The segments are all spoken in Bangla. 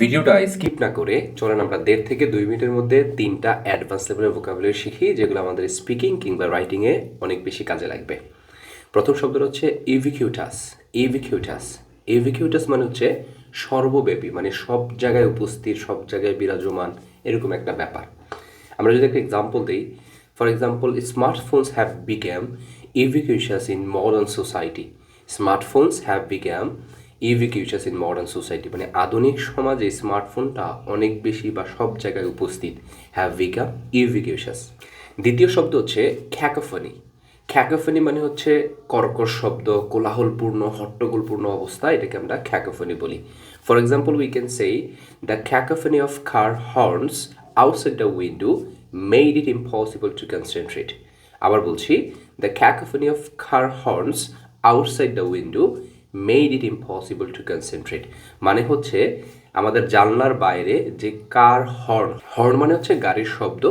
ভিডিওটা স্কিপ না করে চলেন আমরা 1.5 থেকে 2 মিনিটের মধ্যে 3টা অ্যাডভান্স লেভেলের ভোকাবুলারি শিখি, যেগুলো আমাদের স্পিকিং কিংবা রাইটিংয়ে অনেক বেশি কাজে লাগবে। প্রথম শব্দটা হচ্ছে ইউবিকিউটাস। ইউবিকিউটাস ইউবিকিউটাস মানে হচ্ছে সর্বব্যাপী, মানে সব জায়গায় উপস্থিত, সব জায়গায় বিরাজমান, এরকম একটা ব্যাপার। আমরা যদি একটা এক্সাম্পল দিই, for example, smartphones have become ubiquitous in modern society. Smartphones have become ubiquitous in modern society মানে আধুনিক সমাজে স্মার্টফোনটা অনেক বেশি বা সব জায়গায় উপস্থিত। Have become ubiquitous. দ্বিতীয় শব্দ হচ্ছে ক্যাকোফনি। ক্যাকোফনি মানে হচ্ছে কর্কশ শব্দ, কোলাহলপূর্ণ, হট্টগোলপূর্ণ অবস্থা, এটাকে আমরা ক্যাকোফনি বলি। For example, we can say the cacophony of car horns outside the window made it impossible to concentrate. আবার বলছি, the cacophony of car horns outside the window made it impossible to concentrate মানে হচ্ছে আমাদের জানলার বাইরে যে কার হর্ন, হর্ন মানে হচ্ছে গাড়ির শব্দ,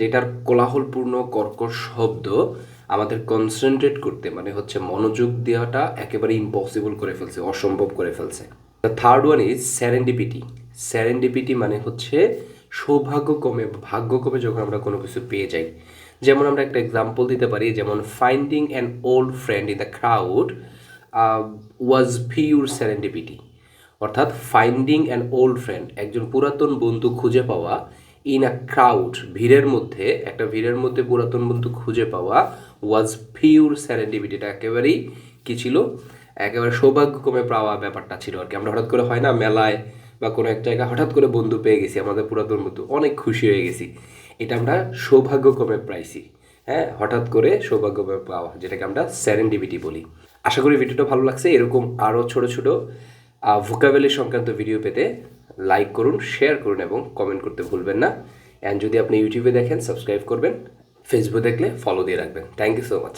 যেটার কোলাহলপূর্ণ কর্কশ শব্দ আমাদের কনসেন্ট্রেট করতে, মানে হচ্ছে মনোযোগ দেওয়াটা একেবারে ইম্পসিবল করে ফেলছে, অসম্ভব করে ফেলছে। The third one is serendipity. Serendipity মানে হচ্ছে সৌভাগ্যক্রমে, ভাগ্যক্রমে যখন আমরা কোনো কিছু পেয়ে যাই। যেমন আমরা একটা এক্সাম্পল দিতে পারি, যেমন finding an old friend in the crowd was pure serendipity. অর্থাৎ ফাইন্ডিং অ্যান ওল্ড ফ্রেন্ড, একজন পুরাতন বন্ধু খুঁজে পাওয়া, ইন আ ক্রাউড, ভিড়ের মধ্যে, একটা ভিড়ের মধ্যে পুরাতন বন্ধু খুঁজে পাওয়া, ওয়াজ পিওর সেরেন্ডিপিটি, এটা একেবারেই কী ছিল, একেবারে সৌভাগ্যক্রমে পাওয়া ব্যাপারটা ছিল আর কি। আমরা হঠাৎ করে হয় না মেলায় বা কোনো এক জায়গায় হঠাৎ করে বন্ধু পেয়ে গেছি, আমাদের পুরাতন বন্ধু, অনেক খুশি হয়ে গেছি, এটা আমরা সৌভাগ্যক্রমে পাইছি। হ্যাঁ, হঠাৎ করে সৌভাগ্যক্রমে পাওয়া, যেটাকে আমরা সেরেন্ডিপিটি বলি। আশা করি ভিডিওটা ভালো লাগছে। এরকম আরও ছোট ছোট ভোকাবুলারি সংক্রান্ত ভিডিও পেতে লাইক করুন, শেয়ার করুন এবং কমেন্ট করতে ভুলবেন না। অ্যান্ড যদি আপনি ইউটিউবে দেখেন সাবস্ক্রাইব করবেন, ফেসবুক দেখলে ফলো দিয়ে রাখবেন। Thank you so much.